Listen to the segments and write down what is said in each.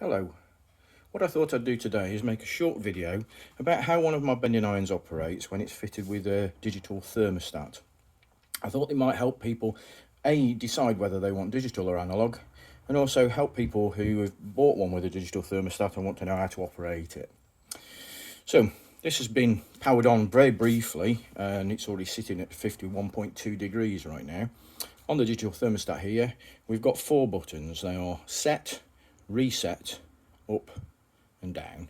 Hello. What I thought I'd do today is make a short video about how one of my bending irons operates when it's fitted with a digital thermostat. I thought it might help people decide whether they want digital or analog, and also help people who have bought one with a digital thermostat and want to know how to operate it. So this has been powered on very briefly, and it's already sitting at 51.2 degrees right now. On the digital thermostat here, we've got 4 buttons. They are set, reset, up and down.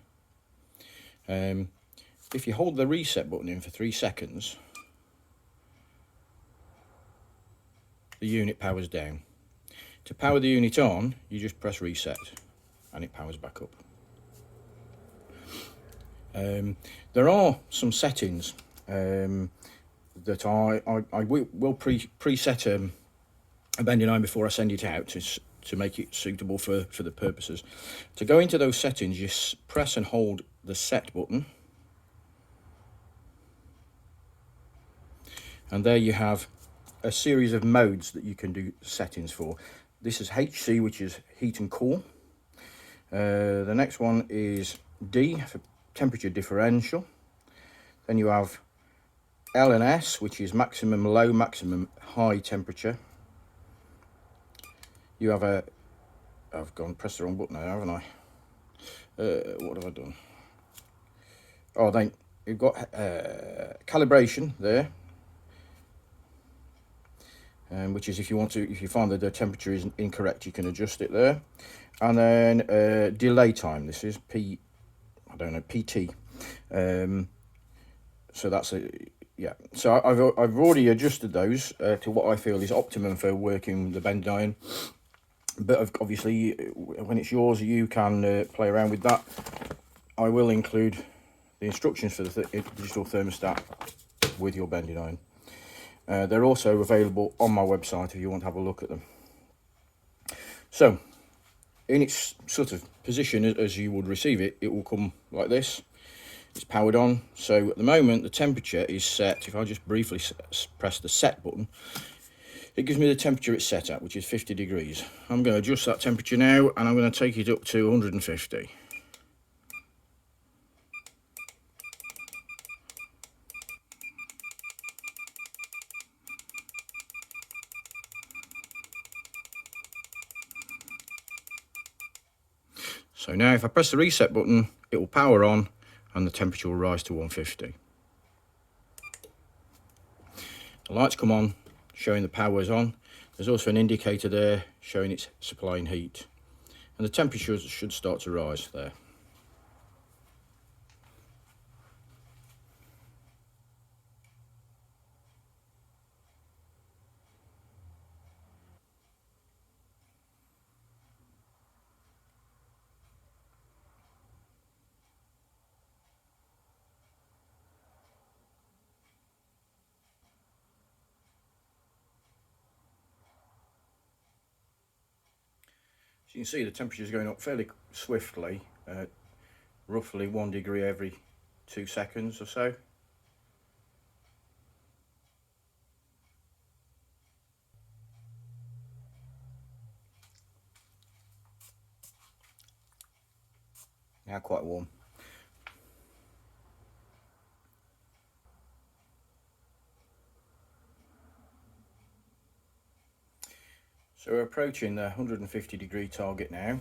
If you hold the reset button in for 3 seconds, the unit powers down. To power the unit on, you just press reset and it powers back up. There are some settings that I will preset a bending iron before I send it out to make it suitable for the purposes. To go into those settings, you press and hold the set button, and there you have a series of modes that you can do settings for. This is HC, which is heat and cool. The next one is D for temperature differential. Then you have L and S, which is maximum low, maximum high temperature. You have I've pressed the wrong button now, haven't I? What have I done? Oh, then you've got calibration there, which is if you find that the temperature is incorrect, you can adjust it there. And then delay time. This is PT. So that's yeah. So I've already adjusted those to what I feel is optimum for working the bending iron. But obviously, when it's yours, you can play around with that. I will include the instructions for the digital thermostat with your bending iron. They're also available on my website if you want to have a look at them. So, in its sort of position as you would receive it, it will come like this. It's powered on. So at the moment, the temperature is set. If I just briefly press the set button, it gives me the temperature it's set at, which is 50 degrees. I'm going to adjust that temperature now, and I'm going to take it up to 150. So now if I press the reset button, it will power on and the temperature will rise to 150. The lights come on, showing the power is on. There's also an indicator there showing it's supplying heat. And the temperature should start to rise there. So you can see the temperature is going up fairly swiftly, roughly 1 degree every 2 seconds or so. Now quite warm. So we're approaching the 150 degree target now.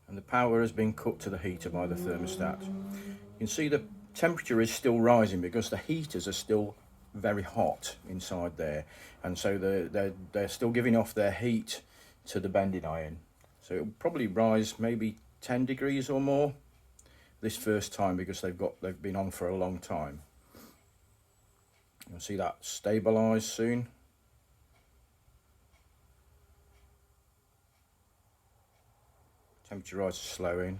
And the power has been cut to the heater by the thermostat. You can see the temperature is still rising because the heaters are still very hot inside there, and so they're still giving off their heat to the bending iron. So it'll probably rise maybe 10 degrees or more this first time because they've been on for a long time. You'll see that stabilize soon. Temperature rise is slowing.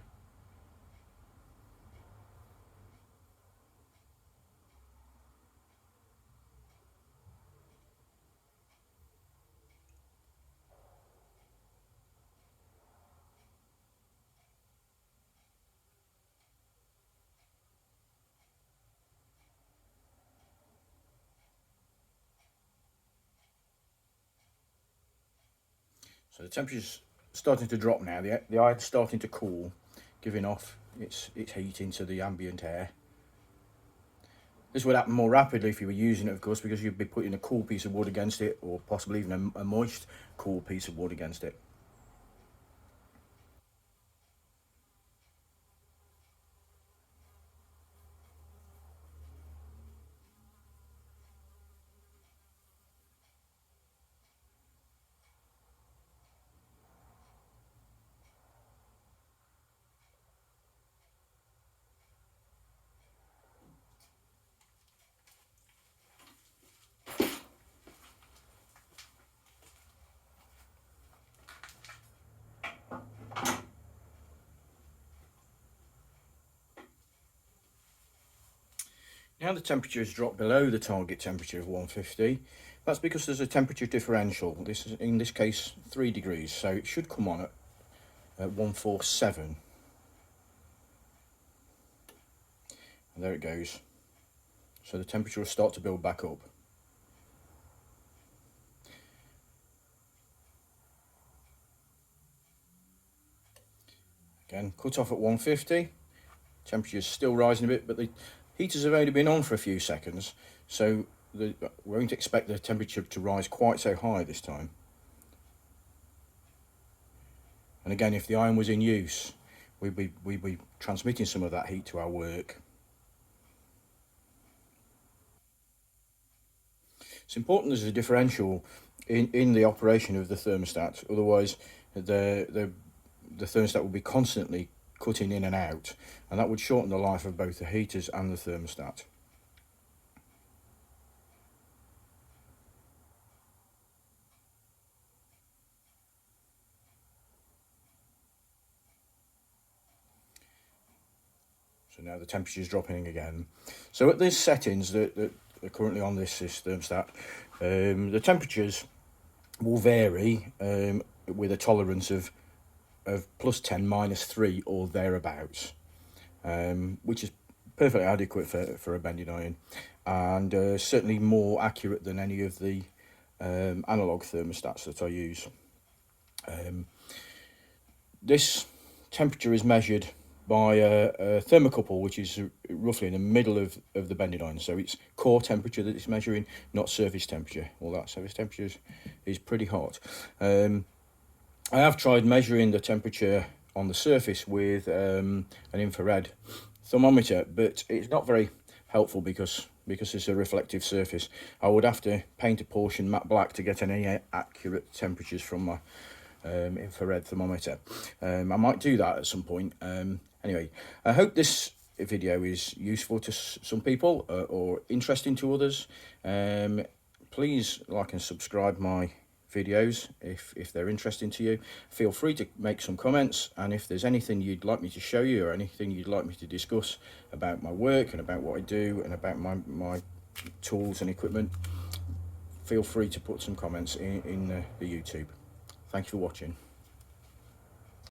So the temperature's starting to drop now. The iron's starting to cool, giving off its heat into the ambient air. This would happen more rapidly if you were using it, of course, because you'd be putting a cool piece of wood against it, or possibly even a moist, cool piece of wood against it. Now the temperature has dropped below the target temperature of 150. That's because there's a temperature differential. This is, in this case, 3 degrees, so it should come on at 147. And there it goes. So the temperature will start to build back up. Again, cut off at 150. Temperature is still rising a bit, but the heaters have only been on for a few seconds, so we won't expect the temperature to rise quite so high this time. And again, if the iron was in use, we'd be transmitting some of that heat to our work. It's important there's a differential in the operation of the thermostat, otherwise the thermostat will be constantly cutting in and out, and that would shorten the life of both the heaters and the thermostat. So now the temperature is dropping again. So at these settings that are currently on this thermostat, the temperatures will vary with a tolerance of +10, -3 or thereabouts, which is perfectly adequate for a bending iron, and certainly more accurate than any of the analogue thermostats that I use. This temperature is measured by a thermocouple, which is roughly in the middle of the bending iron. So it's core temperature that it's measuring, not surface temperature. All that surface temperature is pretty hot. I have tried measuring the temperature on the surface with an infrared thermometer, but it's not very helpful because it's a reflective surface. I would have to paint a portion matte black to get any accurate temperatures from my infrared thermometer. I might do that at some point. Anyway, I hope this video is useful to some people or interesting to others. Please like and subscribe my videos if they're interesting to you. Feel free to make some comments, and if there's anything you'd like me to show you or anything you'd like me to discuss about my work and about what I do and about my tools and equipment, feel free to put some comments in the YouTube. Thank you for watching.